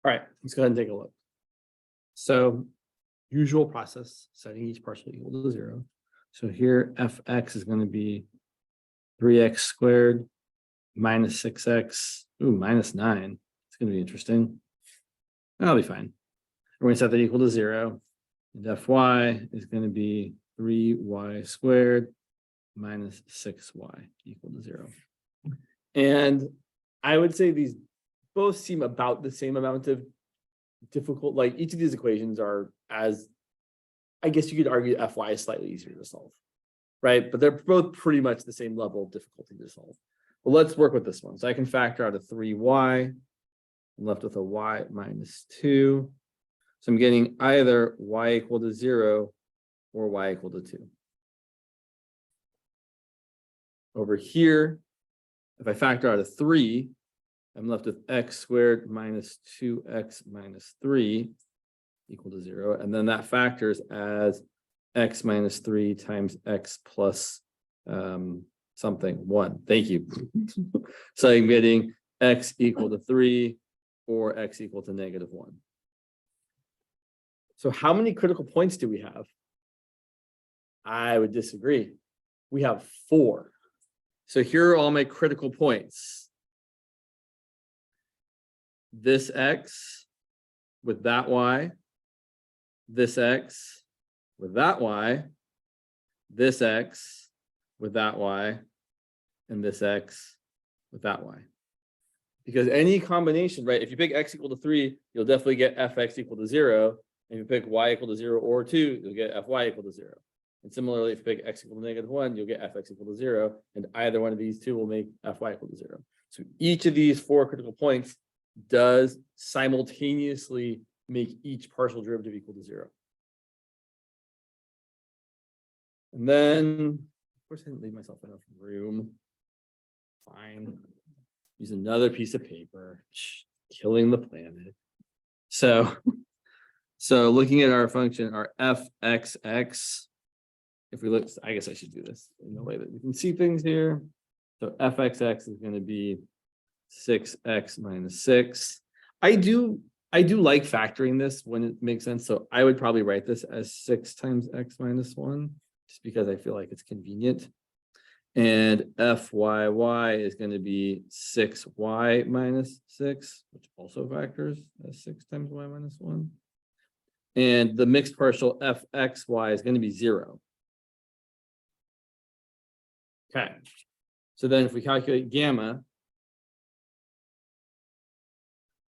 All right, let's go ahead and take a look. So usual process, setting each partial equal to 0. So here fx is going to be 3x squared minus 6x, minus 9. It's going to be interesting. That'll be fine. We're going to set that equal to 0. And fy is going to be 3y squared minus 6y equal to 0. And I would say these both seem about the same amount of difficult. Like each of these equations are, as I guess you could argue, fy is slightly easier to solve, right? But they're both pretty much the same level of difficulty to solve. Well, let's work with this one. So I can factor out a 3y. I'm left with a y minus 2. So I'm getting either y equal to 0 or y equal to 2. Over here, if I factor out a 3, I'm left with x squared minus 2x minus 3 equal to 0. And then that factors as x minus 3 times x plus something, 1. Thank you. So I'm getting x equal to 3 or x equal to negative 1. So how many critical points do we have? I would disagree. We have 4. So here are all my critical points. This x with that y, this x with that y, this x with that y, and this x with that y. Because any combination, right? If you pick x equal to 3, you'll definitely get fx equal to 0. And if you pick y equal to 0 or 2, you'll get fy equal to 0. And similarly, if you pick x equal to negative 1, you'll get fx equal to 0. And either one of these two will make fy equal to 0. So each of these 4 critical points does simultaneously make each partial derivative equal to 0. And then, of course, I didn't leave myself enough room. Fine. Use another piece of paper. Killing the planet. So looking at our function, our fxx, if we look, I guess I should do this in a way that we can see things here. So fxx is going to be 6x minus 6. I do like factoring this when it makes sense. So I would probably write this as 6 times x minus 1, just because I feel like it's convenient. And fyy is going to be 6y minus 6, which also factors as 6 times y minus 1. And the mixed partial fxy is going to be 0. Okay. So then if we calculate gamma,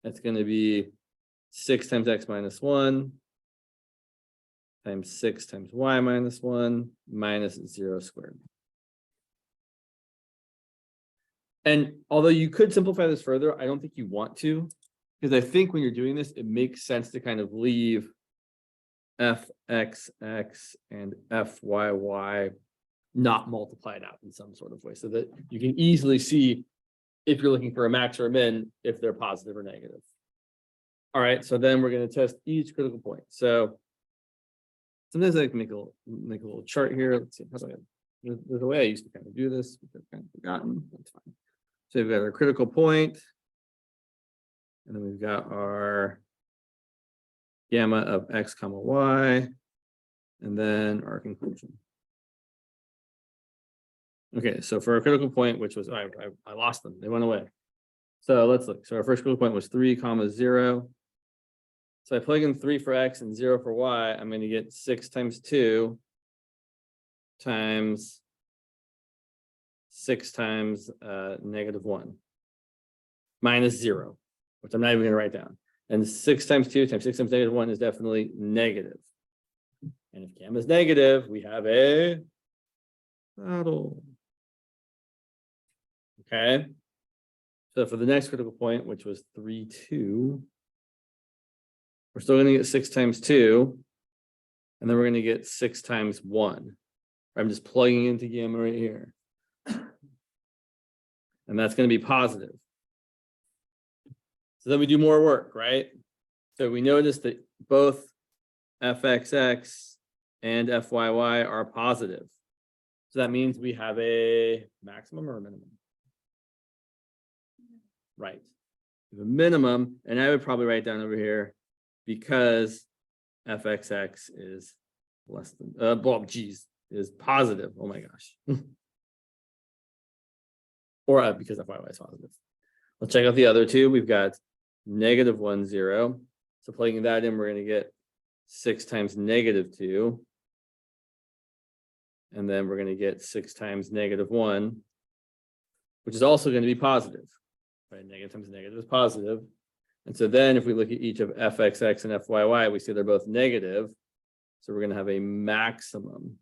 that's going to be 6 times x minus 1 times 6 times y minus 1 minus 0 squared. And although you could simplify this further, I don't think you want to, because I think when you're doing this, it makes sense to kind of leave fxx and fyy not multiplied out in some sort of way, so that you can easily see if you're looking for a max or a min, if they're positive or negative. All right, so then we're going to test each critical point. So sometimes I can make a little chart here. Let's see. There's a way I used to kind of do this, which I've kind of forgotten. That's fine. So we've got our critical point, and then we've got our gamma of x comma y, and then our conclusion. Okay, so for our critical point, which was, I lost them, they went away. So let's look. So our first critical point was 3, 0. So I plug in 3 for x and 0 for y, I'm going to get 6 times 2 times 6 times negative 1 minus 0, which I'm not even going to write down. And 6 times 2 times 6 times negative 1 is definitely negative. And if gamma is negative, we have a saddle. Okay. So for the next critical point, which was 3, 2, we're still going to get 6 times 2. And then we're going to get 6 times 1. I'm just plugging into gamma right here. And that's going to be positive. So then we do more work, right? So we notice that both fxx and fyy are positive. So that means we have a maximum or a minimum? Right. the minimum, and I would probably write down over here because fxx is less than well, geez, is positive. Oh my gosh. Or because fyy is positive. Let's check out the other two. We've got -1, 0. So plugging that in, we're going to get 6 times -2. And then we're going to get 6 times -1, which is also going to be positive. Right? Negative times negative is positive. And so then if we look at each of fxx and fyy, we see they're both negative. So we're going to have a maximum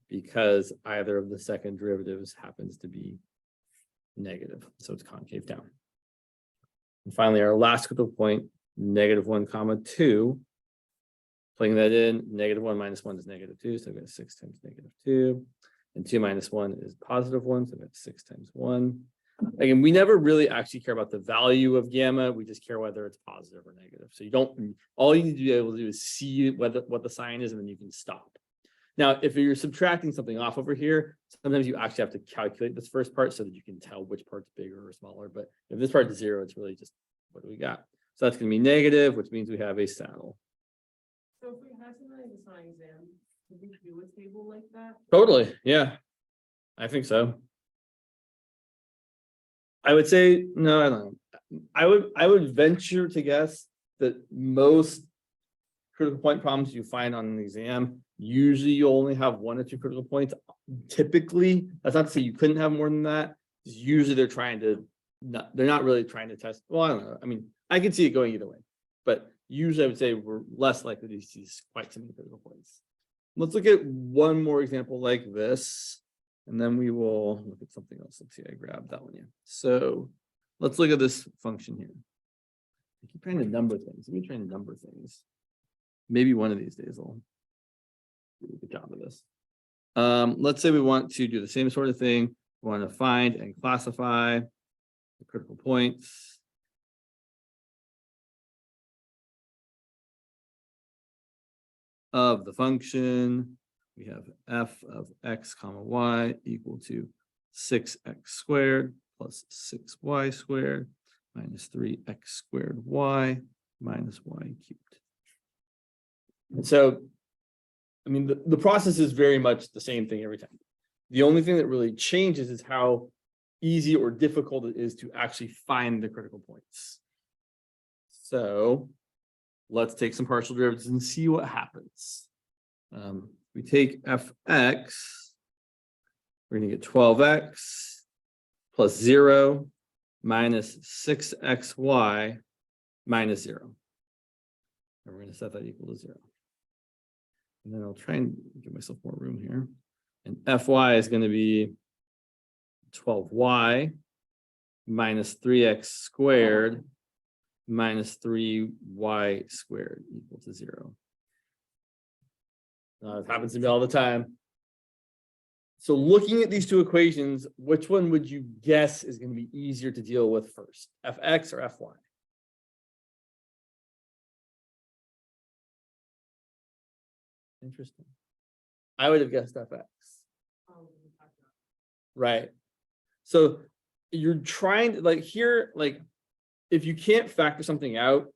because either of the second derivatives happens to be negative. So it's concave down. And finally, our last critical point, -1, 2. Plugging that in, -1 minus 1 is -2. So I've got 6 times -2. And 2 minus 1 is +1. So I've got 6 times 1. Again, we never really actually care about the value of gamma. We just care whether it's positive or negative. So you don't, all you need to be able to do is see what the sign is, and then you can stop. Now, if you're subtracting something off over here, sometimes you actually have to calculate this first part so that you can tell which part's bigger or smaller. But if this part is 0, it's really just what do we got? So that's going to be negative, which means we have a saddle. So if we had something like this on exam, could we do a table like that? Totally. Yeah, I think so. I would say, no, I don't know. I would venture to guess that most critical point problems you find on an exam, usually you only have 1 or 2 critical points. Typically, that's not to say you couldn't have more than that. Usually they're trying to, they're not really trying to test. Well, I don't know. I mean, I can see it going either way, but usually I would say we're less likely to see quite so many critical points. Let's look at one more example like this, and then we will look at something else. Let's see, I grabbed that one. Yeah. So let's look at this function here. I keep trying to number things. Let me try and number things. Maybe one of these days I'll do a good job of this. Let's say we want to do the same sort of thing. We want to find and classify the critical points. Of the function, we have f of x comma y equal to 6x squared plus 6y squared minus 3x squared y minus y cubed. And so, I mean, the process is very much the same thing every time. The only thing that really changes is how easy or difficult it is to actually find the critical points. So let's take some partial derivatives and see what happens. We take fx, we're going to get 12x plus 0 minus 6xy minus 0. And we're going to set that equal to 0. And then I'll try and give myself more room here. And fy is going to be 12y minus 3x squared minus 3y squared equal to 0. It happens to me all the time. So looking at these two equations, which one would you guess is going to be easier to deal with first, fx or fy? Interesting. I would have guessed fx. Right. So you're trying to, like, here, like, if you can't factor something out,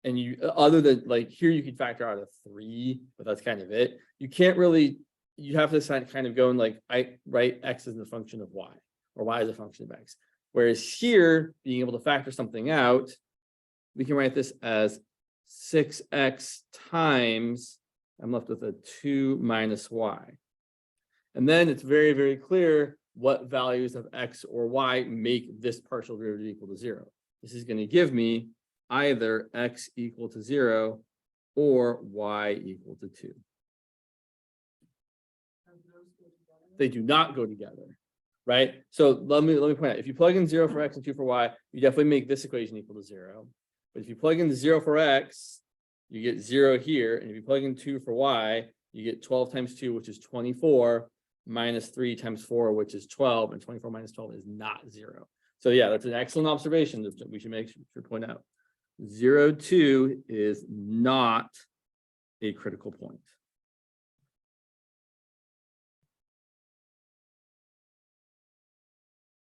and you, other than like here, you could factor out a 3, but that's kind of it. You can't really, you have to kind of go and like, write x as a function of y, or y as a function of x. Whereas here, being able to factor something out, we can write this as 6x times, I'm left with a 2 minus y. And then it's very, very clear what values of x or y make this partial derivative equal to 0. This is going to give me either x equal to 0 or y equal to 2. They do not go together, right? So let me point out, if you plug in 0 for x and 2 for y, you definitely make this equation equal to 0. But if you plug in 0 for x, you get 0 here. And if you plug in 2 for y, you get 12 times 2, which is 24, minus 3 times 4, which is 12, and 24 minus 12 is not 0. So yeah, that's an excellent observation that we should make sure to point out. 0, 2 is not a critical point.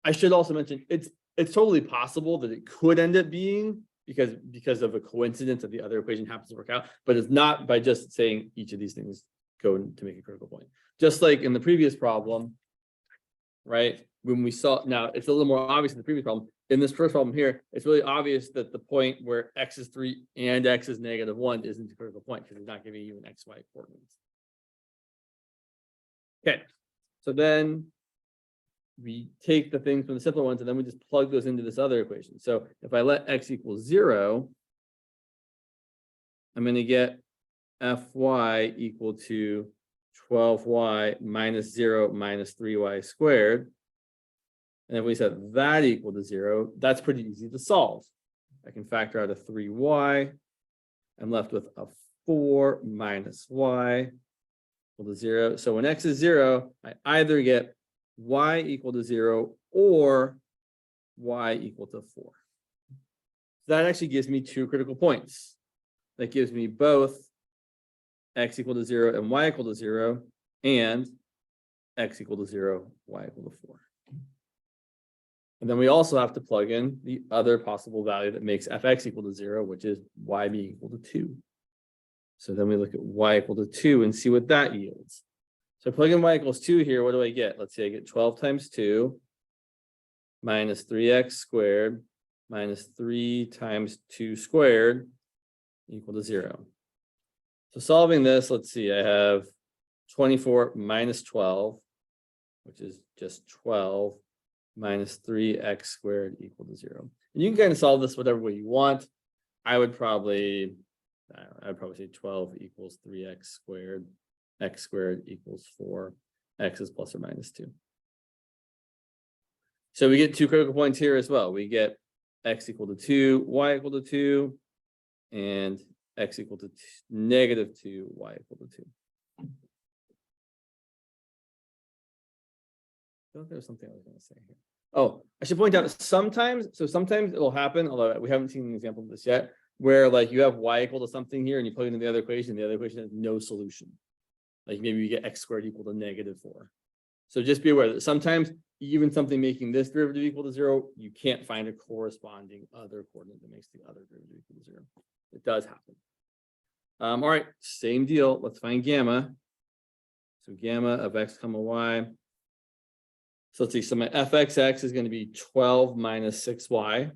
I should also mention it's it's totally possible that it could end up being because of a coincidence that the other equation happens to work out, but it's not by just saying each of these things go to make a critical point. Just like in the previous problem, right? When we saw, now it's a little more obvious in the previous problem. In this first problem here, it's really obvious that the point where x is 3 and x is -1 isn't a critical point because it's not giving you an xy coordinates. Okay, so then we take the things from the simpler ones and then we just plug those into this other equation. So if I let x equal 0, I'm going to get fy equal to 12y minus 0 minus 3y squared. And if we set that equal to 0, that's pretty easy to solve. I can factor out a 3y. I'm left with a 4 minus y equal to 0. So when x is 0, I either get y equal to 0 or y equal to 4. That actually gives me two critical points. That gives me both x equal to 0 and y equal to 0, and x equal to 0, y equal to 4. And then we also have to plug in the other possible value that makes fx equal to 0, which is y being equal to 2. So then we look at y equal to 2 and see what that yields. So plug in y equals 2 here, what do I get? Let's see, I get 12 times 2 minus 3x squared minus 3 times 2 squared equal to 0. So solving this, let's see, I have 24 minus 12, which is just 12 minus 3x squared equal to 0. And you can kind of solve this whatever way you want. I would probably say 12 equals 3x squared, x squared equals 4, x is plus or minus 2. So we get two critical points here as well. We get x equal to 2, y equal to 2, and x equal to -2, y equal to 2. I thought there was something I was going to say here. Oh, I should point out sometimes it'll happen, although we haven't seen an example of this yet, where like you have y equal to something here and you plug it into the other equation has no solution. Like maybe you get x squared equal to -4. So just be aware that sometimes even something making this derivative equal to 0, you can't find a corresponding other coordinate that makes the other derivative equal to 0. It does happen. All right, same deal. Let's find gamma. So gamma of x comma y. So let's see, so my fxx is going to be 12 minus 6y.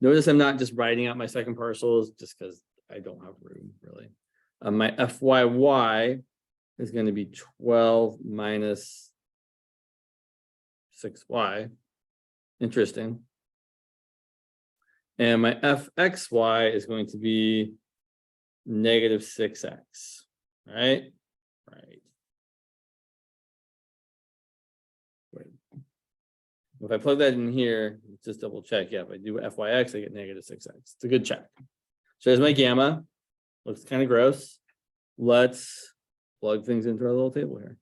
Notice I'm not just writing out my second parcels just because I don't have room, really. My fyy is going to be 12 minus 6y. Interesting. And my fxy is going to be -6x, right? Right. If I plug that in here, just double check. Yeah, if I do fyx, I get -6x. It's a good check. So there's my gamma. Looks kind of gross. Let's plug things into our little table here.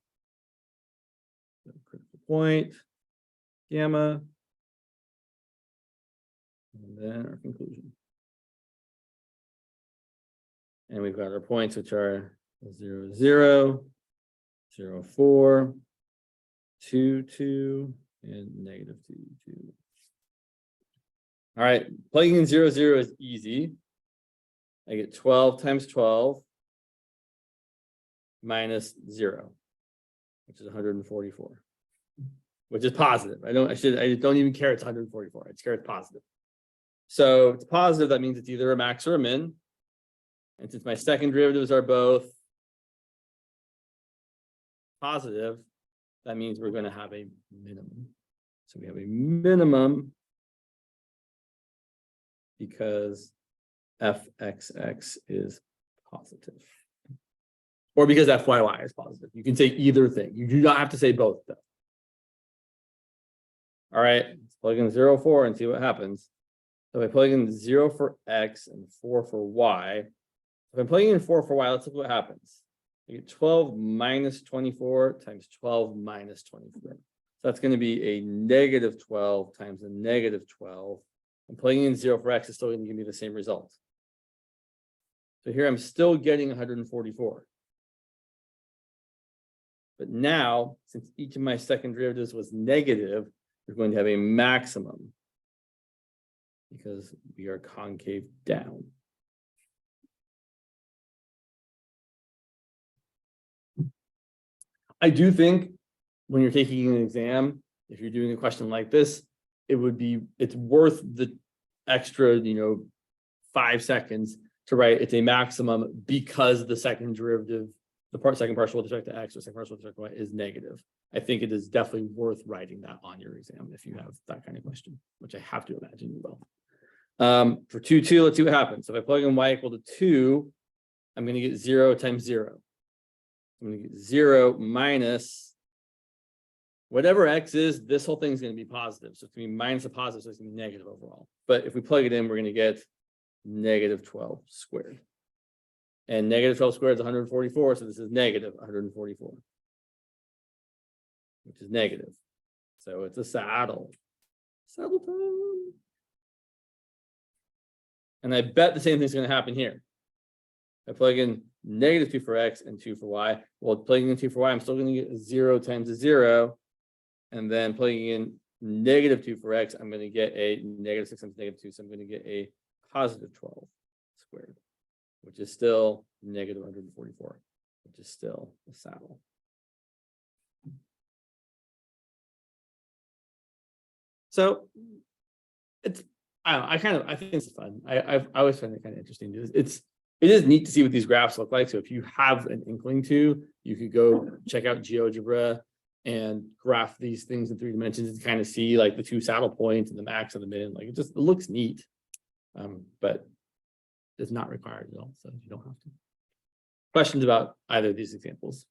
Critical point, gamma, and then our conclusion. And we've got our points, which are 0, 0, 0, 4, 2, 2, and -2, 2. All right, plugging in 0, 0 is easy. I get 12 times 12 minus 0, which is 144, which is positive. I don't even care it's 144. I just care it's positive. So if it's positive, that means it's either a max or a min. And since my second derivatives are both positive, that means we're going to have a minimum. So we have a minimum because fxx is positive. Or because fyy is positive. You can say either thing. You do not have to say both, though. All right, let's plug in 0, 4 and see what happens. So if I plug in 0 for x and 4 for y, if I'm plugging in 4 for y, let's look what happens. You get 12 minus 24 times 12 minus 24. So that's going to be a -12 times a -12. And plugging in 0 for x is still going to give me the same result. So here I'm still getting 144. But now, since each of my second derivatives was negative, we're going to have a maximum because we are concave down. I do think when you're taking an exam, if you're doing a question like this, it's worth the extra, 5 seconds to write it's a maximum because the second derivative, second partial with respect to x or second partial with respect to y is negative. I think it is definitely worth writing that on your exam if you have that kind of question, which I have to imagine you will. For 2, 2, let's see what happens. So if I plug in y equal to 2, I'm going to get 0 times 0. I'm going to get 0 minus whatever x is, this whole thing is going to be positive. So it's going to be minus a positive, so it's going to be negative overall. But if we plug it in, we're going to get negative 12 squared. And negative 12 squared is 144, so this is negative 144, which is negative. So it's a saddle. Saddle time. And I bet the same thing's going to happen here. I plug in negative 2 for x and 2 for y. Well, plugging in 2 for y, I'm still going to get 0 times a 0. And then plugging in negative 2 for x, I'm going to get a negative 6 times negative 2. So I'm going to get a positive 12 squared, which is still negative 144, which is still a saddle. So it's, I think it's fun. I always find it kind of interesting. It is neat to see what these graphs look like. So if you have an inkling to, you could go check out GeoGebra and graph these things in 3 dimensions and kind of see like the 2 saddle points and the max and the min. Like it looks neat, but it's not required at all. So you don't have to. Questions about either of these examples?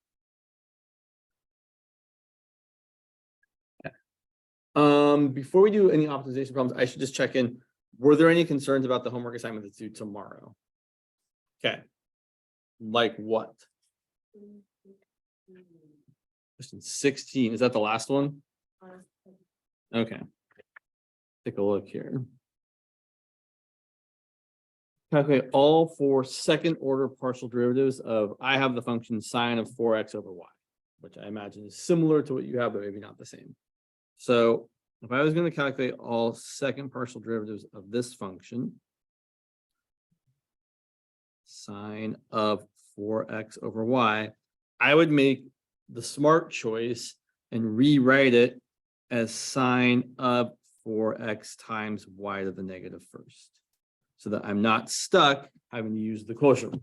Before we do any optimization problems, I should just check in. Were there any concerns about the homework assignment that's due tomorrow? Okay. Like what? Question 16. Is that the last one? Okay. Take a look here. Calculate all 4 second order partial derivatives of, I have the function sine of 4x over y, which I imagine is similar to what you have, but maybe not the same. So if I was going to calculate all second partial derivatives of this function, sine of 4x over y, I would make the smart choice and rewrite it as sine of 4x times y to the negative first, so that I'm not stuck having to use the quotient.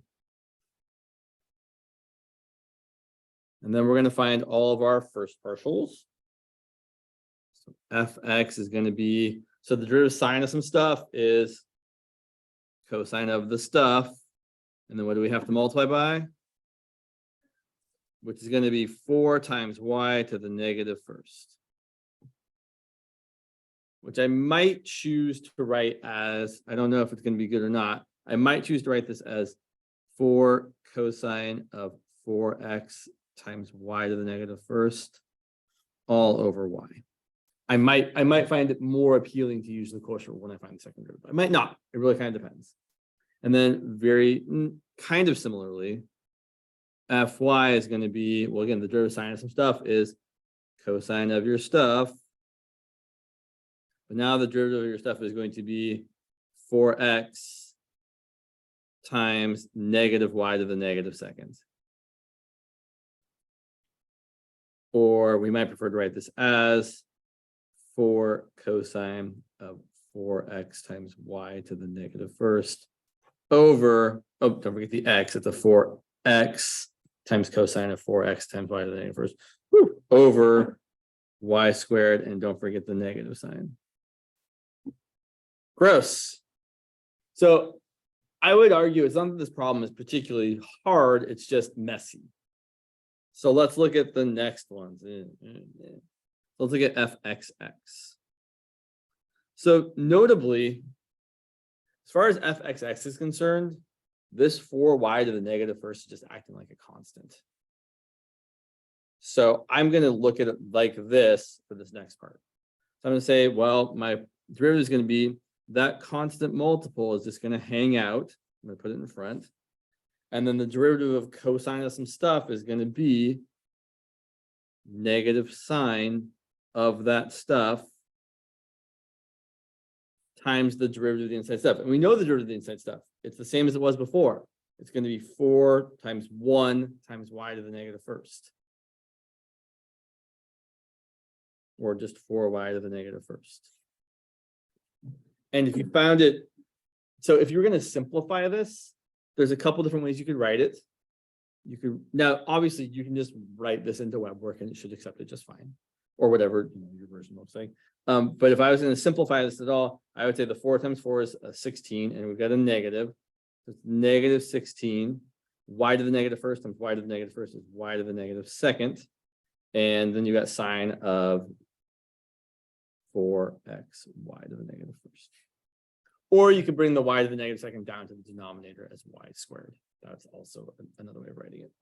And then we're going to find all of our first partials. So fx is going to be, so the derivative sine of some stuff is cosine of the stuff. And then what do we have to multiply by? Which is going to be 4 times y to the negative first. Which I might choose to write as, I don't know if it's going to be good or not. I might choose to write this as 4 cosine of 4x times y to the negative first, all over y. I might find it more appealing to use the quotient when I find the second derivative. I might not. It really kind of depends. And then very kind of similarly, fy is going to be, well, again, the derivative sine of some stuff is cosine of your stuff. But now the derivative of your stuff is going to be 4x times negative y to the negative second. Or we might prefer to write this as 4 cosine of 4x times y to the negative first over, oh, don't forget the x, it's a 4x times cosine of 4x times y to the negative first, over y squared, and don't forget the negative sign. Gross. So I would argue it's not that this problem is particularly hard, it's just messy. So let's look at the next ones. Let's look at fxx. So notably, as far as fxx is concerned, this 4y to the negative first is just acting like a constant. So I'm going to look at it like this for this next part. So I'm going to say, well, my derivative is going to be that constant multiple is just going to hang out. I'm going to put it in front. And then the derivative of cosine of some stuff is going to be negative sine of that stuff times the derivative of the inside stuff. And we know the derivative of the inside stuff. It's the same as it was before. It's going to be 4 times 1 times y to the negative first. Or just 4y to the negative first. And if you found it, so if you're going to simplify this, there's a couple different ways you could write it. You could, now, obviously, you can just write this into WebWork and it should accept it just fine. Or whatever, your version looks like. But if I was going to simplify this at all, I would say the 4 times 4 is a 16, and we've got a negative. So it's negative 16. Y to the negative first times y to the negative first is y to the negative second. And then you got sine of 4x y to the negative first. Or you could bring the y to the negative second down to the denominator as y squared. That's also another way of writing it.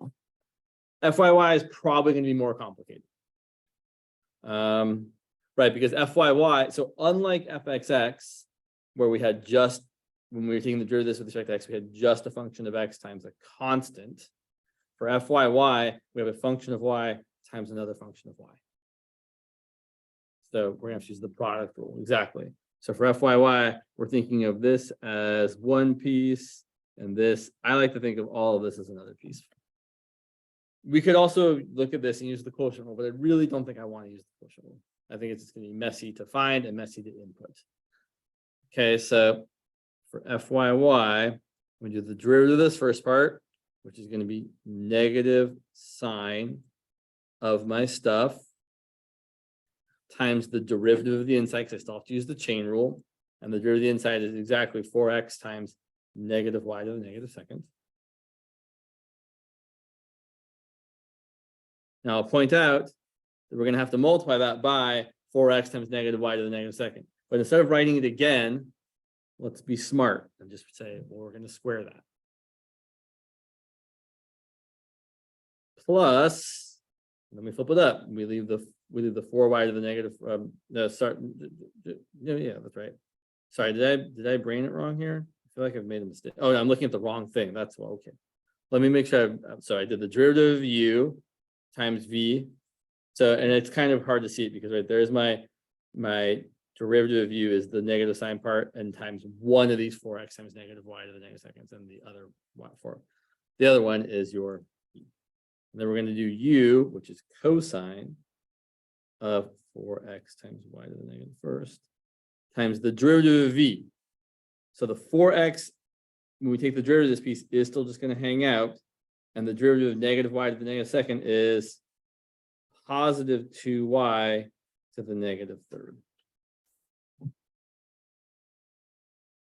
FYY is probably going to be more complicated. Right, because FYY, so unlike FXX, where we had just, when we were taking the derivative with respect to x, we had just a function of x times a constant. For FYY, we have a function of y times another function of y. So we're going to have to use the product rule, exactly. So for FYY, we're thinking of this as one piece, and this, I like to think of all of this as another piece. We could also look at this and use the quotient rule, but I really don't think I want to use the quotient rule. I think it's going to be messy to find and messy to input. Okay, so for FYY, we do the derivative of this first part, which is going to be negative sine of my stuff times the derivative of the inside, because I still have to use the chain rule. And the derivative of the inside is exactly 4x times negative y to the negative second. Now I'll point out that we're going to have to multiply that by 4x times negative y to the negative second. But instead of writing it again, let's be smart and just say, well, we're going to square that. Plus, let me flip it up. We leave the 4y to the negative. Yeah, that's right. Sorry, did I brain it wrong here? I feel like I've made a mistake. Oh, no, I'm looking at the wrong thing. That's well, okay. Let me make sure. So I did the derivative of u times v. So, and it's kind of hard to see it because right there's my derivative of u is the negative sign part and times one of these 4x times negative y to the negative seconds, and the other the other one is your v. And then we're going to do u, which is cosine of 4x times y to the negative first, times the derivative of v. So the 4x, when we take the derivative of this piece, is still just going to hang out. And the derivative of negative y to the negative second is positive 2y to the negative third.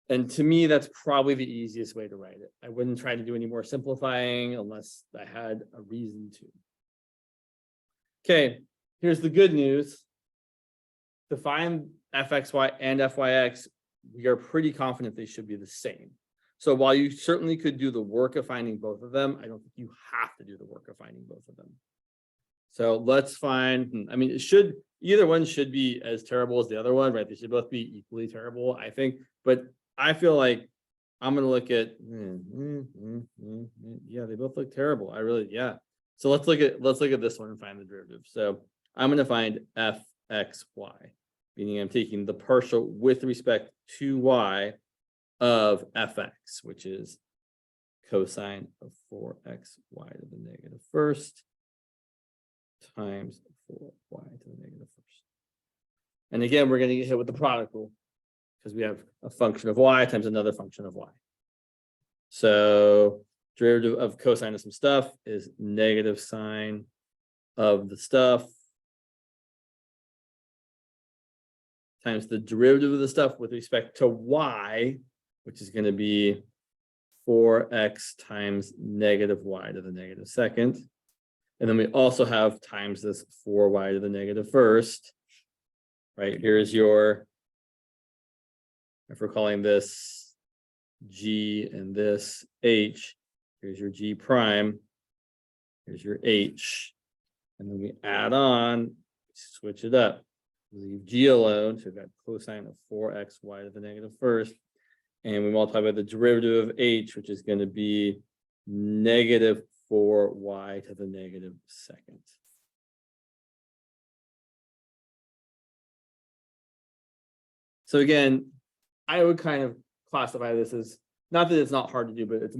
And to me, that's probably the easiest way to write it. I wouldn't try to do any more simplifying unless I had a reason to. Okay, here's the good news. To find fxy and fyx, we are pretty confident they should be the same. So while you certainly could do the work of finding both of them, I don't think you have to do the work of finding both of them. So let's find, I mean, either one should be as terrible as the other one, right? They should both be equally terrible, I think. But I feel like I'm going to look at, yeah, they both look terrible. Yeah. So let's look at this one and find the derivative. So I'm going to find fxy, meaning I'm taking the partial with respect to y of fx, which is cosine of 4xy to the negative first times 4y to the negative first. And again, we're going to get hit with the product rule because we have a function of y times another function of y. So derivative of cosine of some stuff is negative sine of the stuff times the derivative of the stuff with respect to y, which is going to be 4x times negative y to the negative second. And then we also have times this 4y to the negative first. Right, here's your, if we're calling this g and this h, here's your g prime, here's your h. And then we add on, switch it up. Leave g alone, so we've got cosine of 4xy to the negative first. And we multiply by the derivative of h, which is going to be negative 4y to the negative second. So again, I would kind of classify this as, not that it's not hard to do, but it's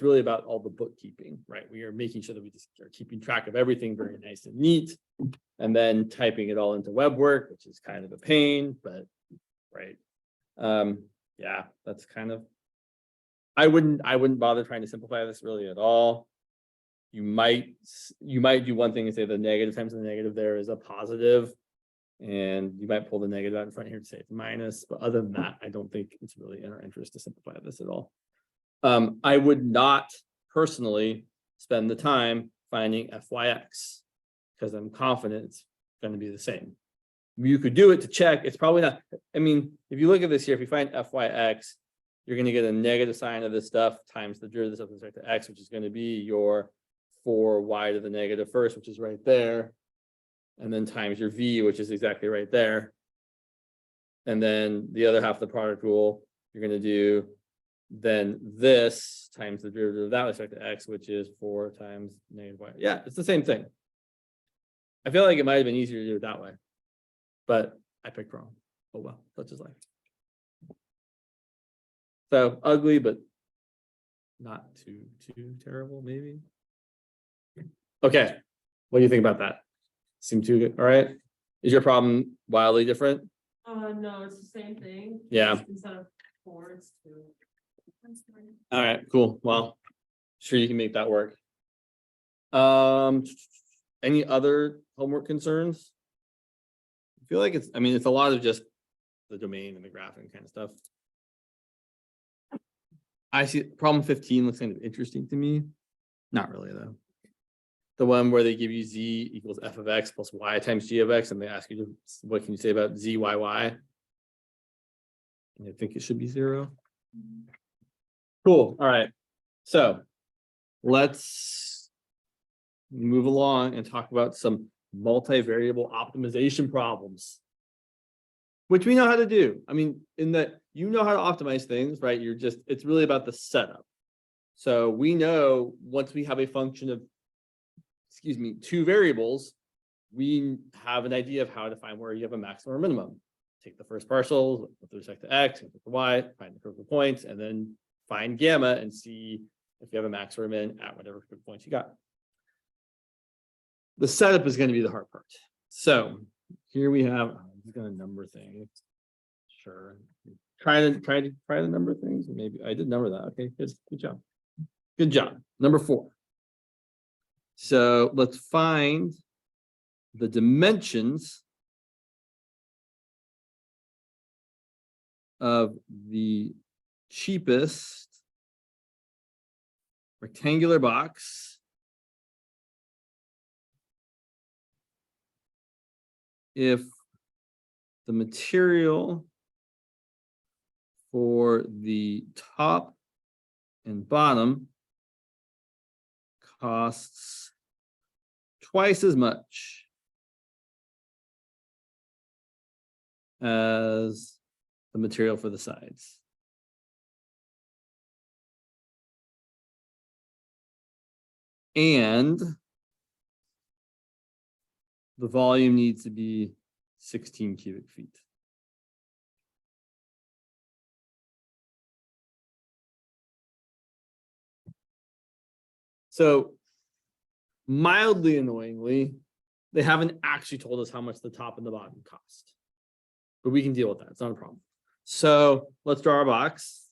really about all the bookkeeping, right? We are making sure that we just are keeping track of everything very nice and neat. And then typing it all into WebWork, which is kind of a pain, but right. Yeah, that's kind of, I wouldn't bother trying to simplify this really at all. You might do one thing and say the negative times the negative there is a positive. And you might pull the negative out in front here to say it's minus, but other than that, I don't think it's really in our interest to simplify this at all. I would not personally spend the time finding FYX because I'm confident it's going to be the same. You could do it to check. It's probably not. I mean, if you look at this here, if you find FYX, you're going to get a negative sign of this stuff times the derivative of this with respect to x, which is going to be your 4y to the negative first, which is right there. And then times your v, which is exactly right there. And then the other half of the product rule, you're going to do then this times the derivative of that with respect to x, which is 4 times negative y. Yeah, it's the same thing. I feel like it might have been easier to do it that way, but I picked wrong. Oh well, that's just life. So ugly, but not too terrible, maybe. Okay, what do you think about that? Seem too good. All right. Is your problem wildly different? No, it's the same thing. Yeah. Just instead of 4, it's 2. All right, cool. Well, sure you can make that work. Any other homework concerns? I feel like it's a lot of just the domain and the graphing kind of stuff. I see problem 15 looks kind of interesting to me. Not really though. The one where they give you z equals f of x plus y times g of x, and they ask you to, what can you say about z, y, y? And I think it should be 0. Cool. All right. So let's move along and talk about some multivariable optimization problems, which we know how to do. I mean, in that you know how to optimize things, right? It's really about the setup. So we know once we have a function of, 2 variables, we have an idea of how to find where you have a maximum or minimum. Take the first partial with respect to x, with y, find the critical points, and then find gamma and see if you have a max or a min at whatever critical points you got. The setup is going to be the hard part. So here we have, I'm just going to number things. Sure. Try the number things. Maybe I did number that. Okay, good job. Good job. Number 4. So let's find the dimensions of the cheapest rectangular box if the material for the top and bottom costs twice as much as the material for the sides. And the volume needs to be 16 cubic feet. So mildly annoyingly, they haven't actually told us how much the top and the bottom cost, but we can deal with that. It's not a problem. So let's draw our box.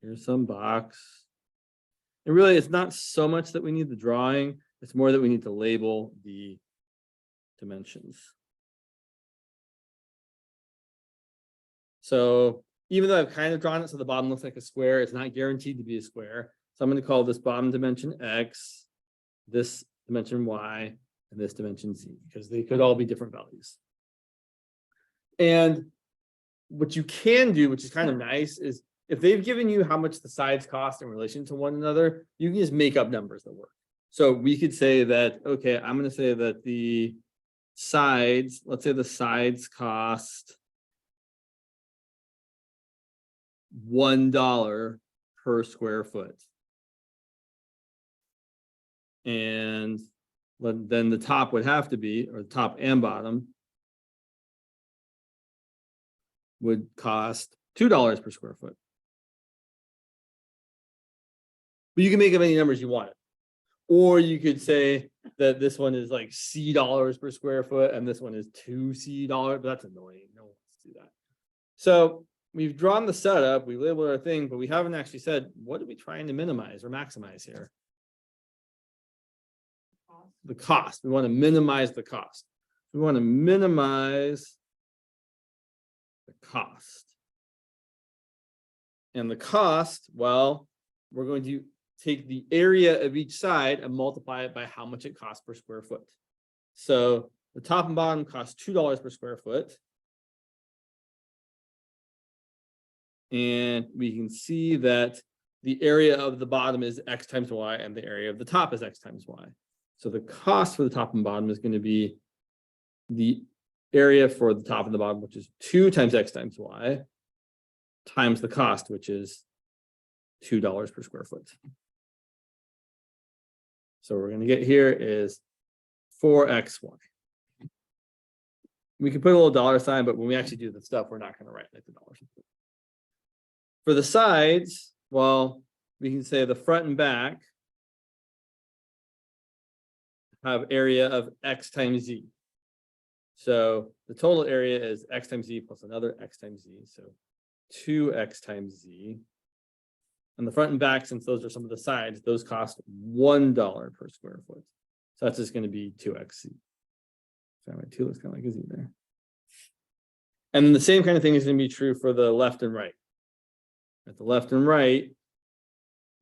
Here's some box. And really, it's not so much that we need the drawing. It's more that we need to label the dimensions. So even though I've kind of drawn it so the bottom looks like a square, it's not guaranteed to be a square. So I'm going to call this bottom dimension x, this dimension y, and this dimension z, because they could all be different values. And what you can do, which is kind of nice, is if they've given you how much the sides cost in relation to one another, you can just make up numbers that work. So we could say that, okay, I'm going to say that the sides, let's say the sides cost $1 per square foot. And then the top would have to be, or the top and bottom, would cost $2 per square foot. But you can make up any numbers you want. Or you could say that this one is like C dollars per square foot and this one is $2C, but that's annoying. No one wants to do that. So we've drawn the setup, we labeled our thing, but we haven't actually said, what are we trying to minimize or maximize here? The cost. We want to minimize the cost. We want to minimize the cost. And the cost, well, we're going to take the area of each side and multiply it by how much it costs per square foot. So the top and bottom cost $2 per square foot. And we can see that the area of the bottom is X times Y and the area of the top is X times Y. So the cost for the top and bottom is going to be the area for the top and the bottom, which is 2 times X times Y, times the cost, which is $2 per square foot. So what we're going to get here is 4XY. We can put a little dollar sign, but when we actually do the stuff, we're not going to write like the dollar sign. For the sides, well, we can say the front and back have area of X times Z. So the total area is X times Z plus another X times Z. So 2X times Z. And the front and back, since those are some of the sides, those cost $1 per square foot. So that's just going to be 2XZ. Sorry, my 2 looks kind of like a Z there. And then the same kind of thing is going to be true for the left and right. At the left and right,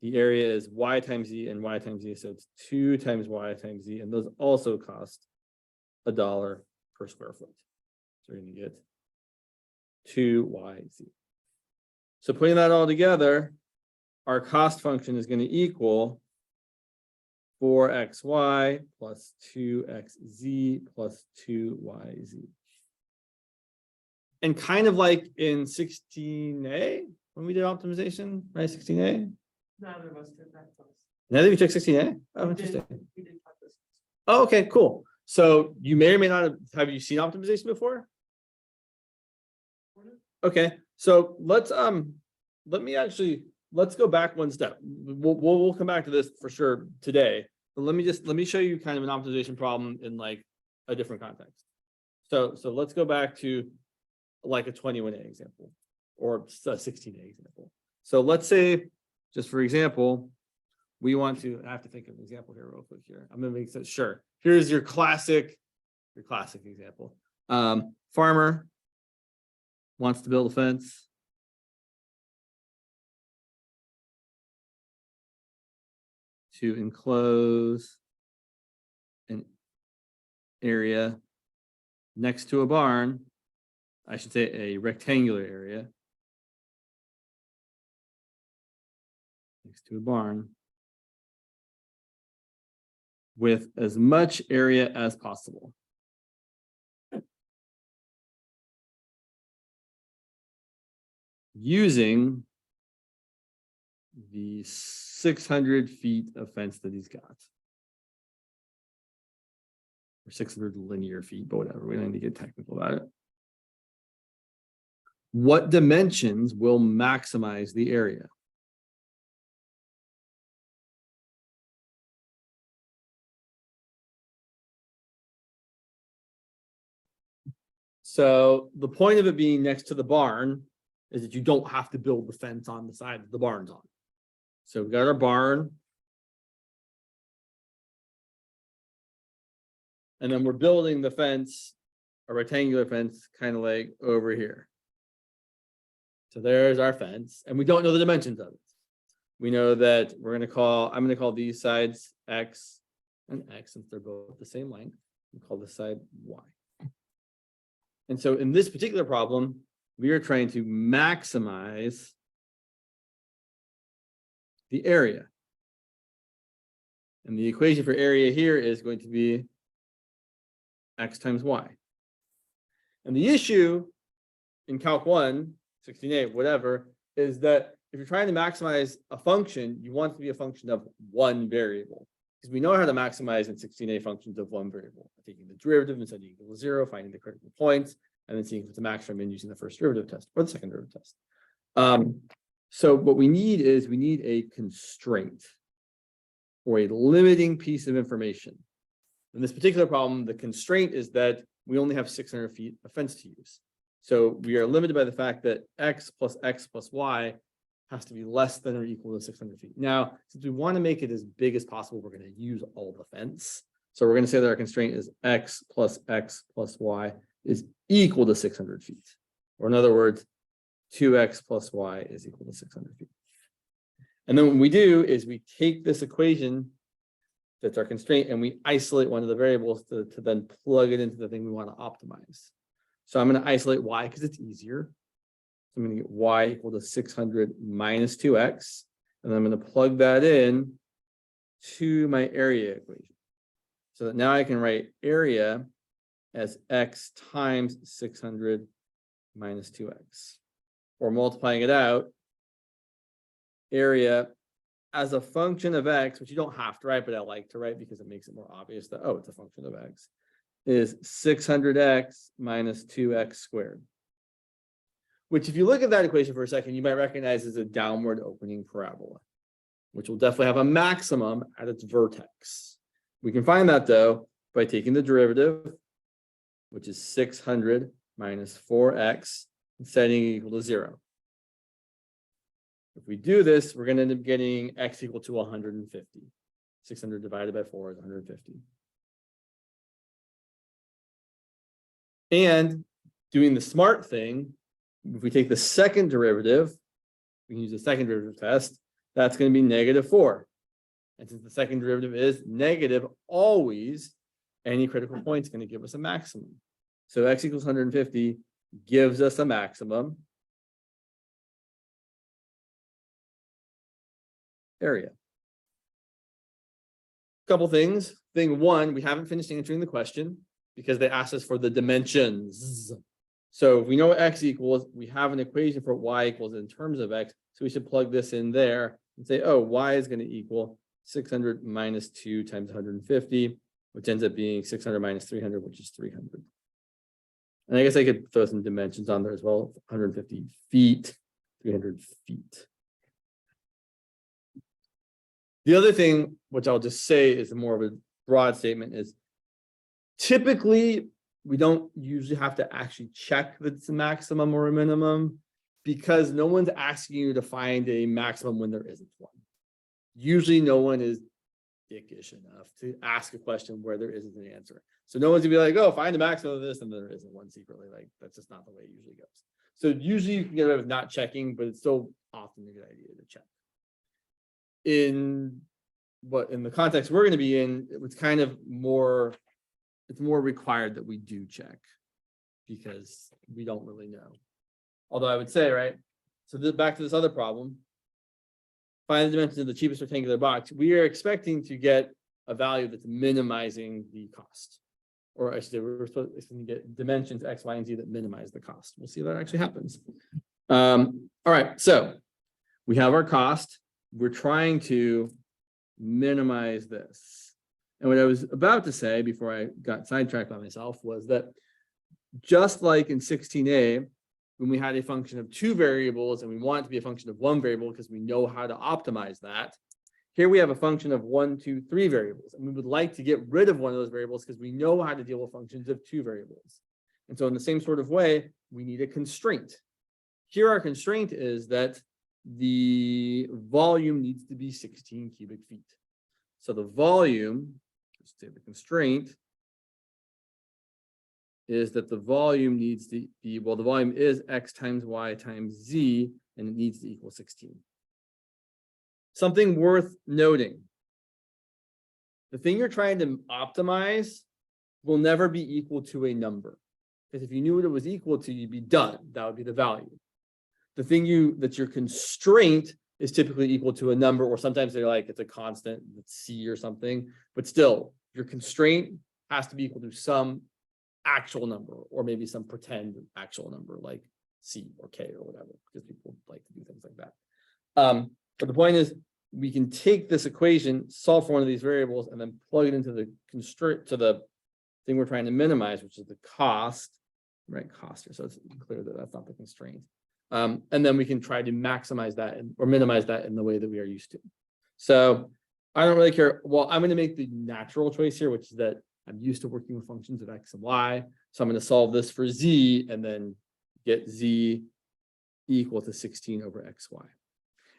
the area is Y times Z and Y times Z. So it's 2 times Y times Z. And those also cost $1 per square foot. So we're going to get 2YZ. So putting that all together, our cost function is going to equal 4XY plus 2XZ plus 2YZ. And kind of like in 16A, when we did optimization, right? 16A? Neither of us did that class. Neither of you took 16A? Oh, We interesting. We did talk this. Oh, okay, cool. So you may or may not have you seen optimization before? Okay, so let's go back one step. We'll come back to this for sure today. But let me show you kind of an optimization problem in like a different context. So let's go back to like a 21A example or a 16A example. So let's say, just for example, we want to, I have to think of an example here real quick here. I'm gonna make sense. Sure. Here's your classic example. Farmer wants to build a fence. To enclose an area next to a barn, I should say a rectangular area next to a barn with as much area as possible. Using the 600 feet of fence that he's got. Or 600 linear feet, but whatever, we don't need to get technical about it. What dimensions will maximize the area? So the point of it being next to the barn is that you don't have to build the fence on the side that the barn's on. So we've got our barn. And then we're building the fence, a rectangular fence, kind of like over here. So there's our fence, and we don't know the dimensions of it. We know that I'm going to call these sides X and X, since they're both the same length. We call this side Y. And so in this particular problem, we are trying to maximize the area. And the equation for area here is going to be X times Y. And the issue in Calc 1, 16A, whatever, is that if you're trying to maximize a function, you want it to be a function of one variable. Because we know how to maximize in 16A functions of one variable. Taking the derivative and setting it equal to 0, finding the critical points. and then seeing if it's a maximum and using the first derivative test or the second derivative test. So what we need is we need a constraint or a limiting piece of information. In this particular problem, the constraint is that we only have 600 feet of fence to use. So we are limited by the fact that x plus y has to be less than or equal to 600 feet. Now, since we want to make it as big as possible, we're going to use all the fence. So we're going to say that our constraint is x plus y is equal to 600 feet. Or in other words, 2x plus y is equal to 600 feet. And then what we do is we take this equation that's our constraint and we isolate one of the variables to then plug it into the thing we want to optimize. So I'm going to isolate y because it's easier. So I'm going to get y equal to 600 minus 2x. And I'm going to plug that in to my area equation. So that now I can write area as x times 600 minus 2x. Or multiplying it out, area as a function of x, which you don't have to write, but I like to write because it makes it more obvious that, oh, it's a function of x, is 600x minus 2x squared. Which if you look at that equation for a second, you might recognize as a downward opening parabola, which will definitely have a maximum at its vertex. We can find that though by taking the derivative, which is 600 minus 4x, and setting it equal to 0. If we do this, we're going to end up getting x equal to 150. 600 divided by 4 is 150. And doing the smart thing, if we take the second derivative, we can use the second derivative test, that's going to be -4. And since the second derivative is negative, always any critical point is going to give us a maximum. So x equals 150 gives us a maximum area. Couple things. Thing one, we haven't finished answering the question because they asked us for the dimensions. So if we know what x equals, we have an equation for y equals in terms of x. So we should plug this in there and say, oh, y is going to equal 600 minus 2 times 150, which ends up being 600 minus 300, which is 300. And I guess I could throw some dimensions on there as well. 150 feet, 300 feet. The other thing, which I'll just say is more of a broad statement, is typically we don't usually have to actually check that it's a maximum or a minimum because no one's asking you to find a maximum when there isn't one. Usually no one is dickish enough to ask a question where there isn't an answer. So no one's gonna be like, oh, find the maximum of this, and there isn't one secretly. Like that's just not the way it usually goes. So usually you can get away with not checking, but it's still often a good idea to check. In the context we're going to be in, it's kind of more, it's more required that we do check because we don't really know. Although I would say, right, so back to this other problem, find the dimensions of the cheapest rectangular box. We are expecting to get a value that's minimizing the cost. Or I should say, we're supposed to get dimensions X, Y, and Z that minimize the cost. We'll see if that actually happens. All right, so we have our cost. We're trying to minimize this. And what I was about to say before I got sidetracked by myself was that just like in 16a, when we had a function of 2 variables and we want it to be a function of 1 variable because we know how to optimize that, here we have a function of 1, 2, 3 variables. And we would like to get rid of one of those variables because we know how to deal with functions of 2 variables. And so in the same sort of way, we need a constraint. Here our constraint is that the volume needs to be 16 cubic feet. So the volume, let's say the constraint, is that the volume needs to be, well, the volume is x times y times z, and it needs to equal 16. Something worth noting. The thing you're trying to optimize will never be equal to a number. Because if you knew what it was equal to, you'd be done. That would be the value. The thing that's your constraint is typically equal to a number, or sometimes they're like, it's a constant, it's C or something, but still your constraint has to be equal to some actual number, or maybe some pretend actual number like C or K or whatever, because people like to do things like that. But the point is, we can take this equation, solve for one of these variables, and then plug it into the constraint, to the thing we're trying to minimize, which is the cost, right cost here. So it's clear that that's not the constraint. And then we can try to maximize that or minimize that in the way that we are used to. So I don't really care. Well, I'm going to make the natural choice here, which is that I'm used to working with functions of X and Y. So I'm going to solve this for Z and then get Z equal to 16 over XY.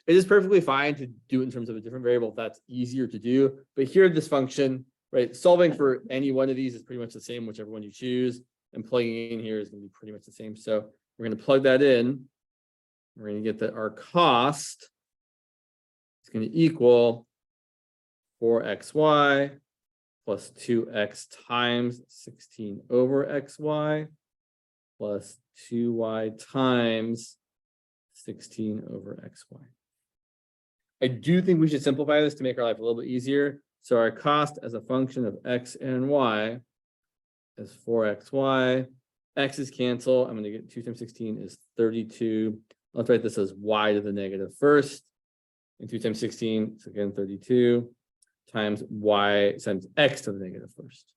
It is perfectly fine to do it in terms of a different variable if that's easier to do. But here, this function, right, solving for any one of these is pretty much the same, whichever one you choose. And plugging in here is going to be pretty much the same. So we're going to plug that in. We're going to get that our cost is going to equal 4xy plus 2x times 16 over xy plus 2y times 16 over xy. I do think we should simplify this to make our life a little bit easier. So our cost as a function of x and y is 4xy. X's cancel. I'm going to get 2 times 16 is 32. Let's write this as y to the negative first. And 2 times 16 is again 32 times y times x to the negative first.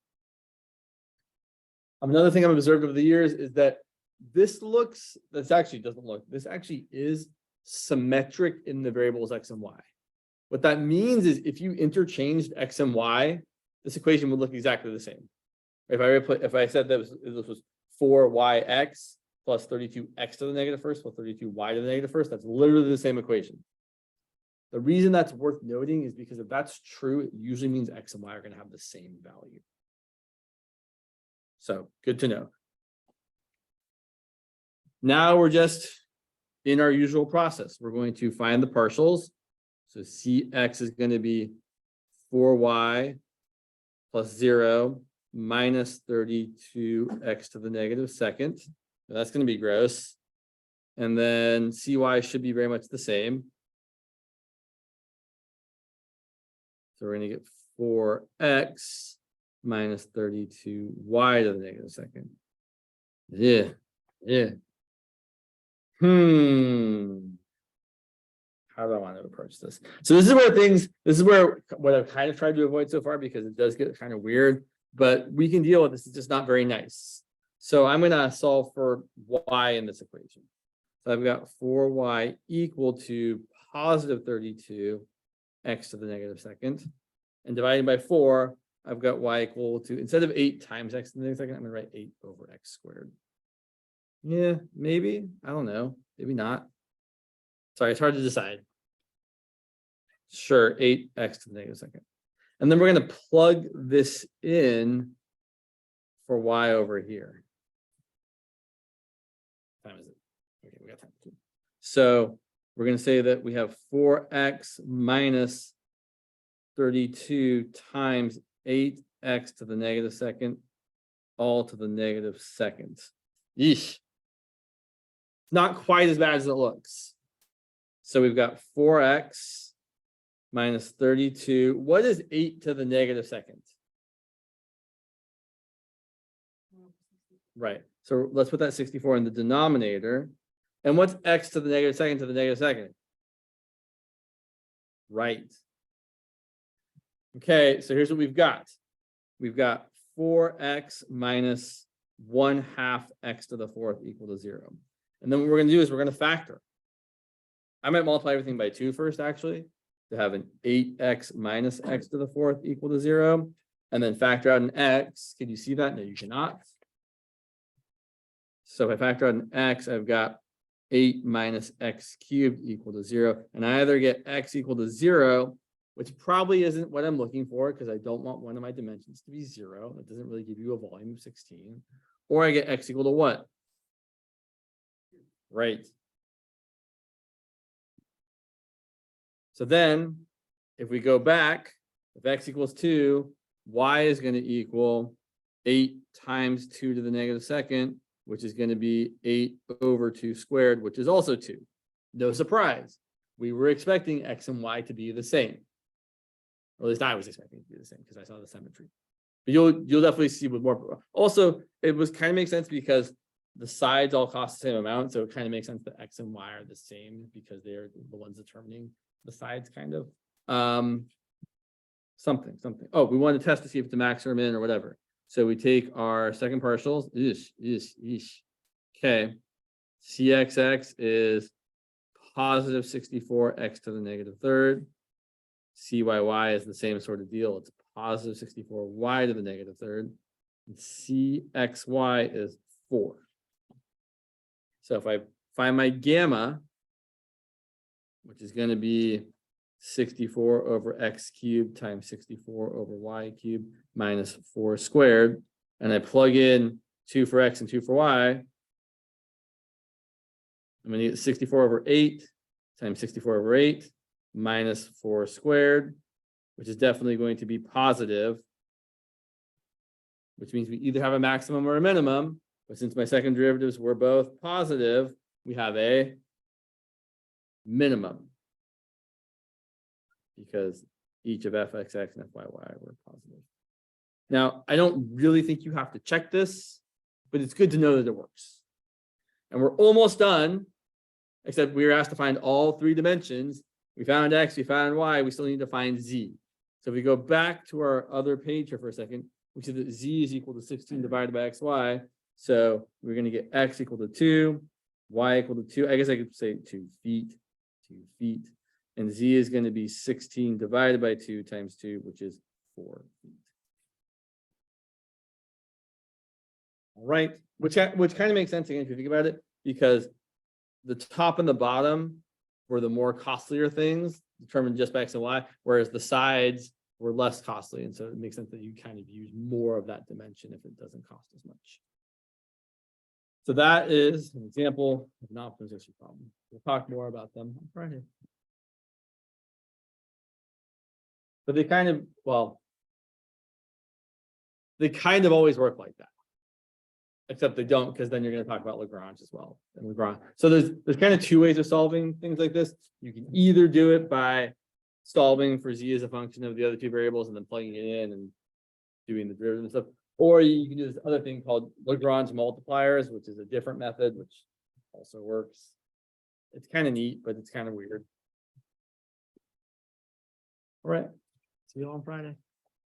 Another thing I've observed over the years is that this actually is symmetric in the variables x and y. What that means is if you interchanged x and y, this equation would look exactly the same. If I said that this was 4yx plus 32x to the negative first plus 32y to the negative first, that's literally the same equation. The reason that's worth noting is because if that's true, it usually means x and y are going to have the same value. So good to know. Now we're just in our usual process. We're going to find the partials. So Cx is going to be 4y plus 0 minus 32x to the negative second. So that's going to be gross. And then Cy should be very much the same. So we're going to get 4x minus 32y to the negative second. Yeah. How do I want to approach this? So this is where what I've kind of tried to avoid so far, because it does get kind of weird, but we can deal with this. It's just not very nice. So I'm going to solve for y in this equation. So I've got 4y equal to positive 32 x to the negative second. And dividing by 4, I've got y equal to, instead of 8 times x to the negative second, I'm going to write 8 over x squared. Yeah, maybe. I don't know. Maybe not. Sorry, it's hard to decide. Sure, 8x to the negative second. And then we're going to plug this in for y over here. What time is it? Okay, we got time. So we're going to say that we have 4x minus 32 times 8x to the negative second, all to the negative second. Yeesh. Not quite as bad as it looks. So we've got 4x minus 32. What is 8 to the negative second? Right. So let's put that 64 in the denominator. And what's x to the negative second to the negative second? Right. Okay, so here's what we've got. We've got 4x minus 1/2 x to the 4th equal to 0. And then what we're going to do is we're going to factor. I might multiply everything by 2 first, actually, to have an 8x minus x to the 4th equal to 0. And then factor out an x. Can you see that? No, you cannot. So if I factor out an x, I've got 8 minus x cubed equal to 0. And I either get x equal to 0, which probably isn't what I'm looking for, because I don't want one of my dimensions to be 0. That doesn't really give you a volume of 16. Or I get x equal to what? Right. So then, if we go back, if x equals 2, y is going to equal 8 times 2 to the negative second, which is going to be 8 over 2 squared, which is also 2. No surprise. We were expecting x and y to be the same. Or at least I was expecting it to be the same because I saw the symmetry. But you'll definitely see with more. Also, it was kind of makes sense because the sides all cost the same amount, so it kind of makes sense that x and y are the same because they're the ones determining the sides, kind of. Something. Oh, we want to test to see if it's a max or a min or whatever. So we take our second partials. Okay. CXX is positive 64 x to the negative third. CYY is the same sort of deal. It's positive 64 y to the negative third. And CXY is 4. So if I find my gamma, which is going to be 64 over x cubed times 64 over y cubed minus 4 squared, and I plug in 2 for x and 2 for y, I'm going to get 64 over 8 times 64 over 8 minus 4 squared, which is definitely going to be positive, which means we either have a maximum or a minimum. But since my second derivatives were both positive, we have a minimum because each of fxx and fyy were positive. Now, I don't really think you have to check this, but it's good to know that it works. And we're almost done, except we were asked to find all 3 dimensions. We found x, we found y, we still need to find z. So if we go back to our other page here for a second, we see that z is equal to 16 divided by xy. So we're going to get x equal to 2, y equal to 2. I guess I could say 2 feet, 2 feet. And z is going to be 16 divided by 2 times 2, which is 4 feet. All right, which kind of makes sense again if you think about it, because the top and the bottom were the more costlier things determined just by x and y, whereas the sides were less costly. And so it makes sense that you kind of use more of that dimension if it doesn't cost as much. So that is an example of an optimization problem. We'll talk more about them on Friday. But they kind of, well, they kind of always work like that. Except they don't, because then you're going to talk about Lagrange as well. And Lagrange. So there's kind of 2 ways of solving things like this. You can either do it by solving for z as a function of the other 2 variables and then plugging it in and doing the derivative and stuff. Or you can do this other thing called Lagrange multipliers, which is a different method, which also works. It's kind of neat, but it's kind of weird. All right. See you all on Friday.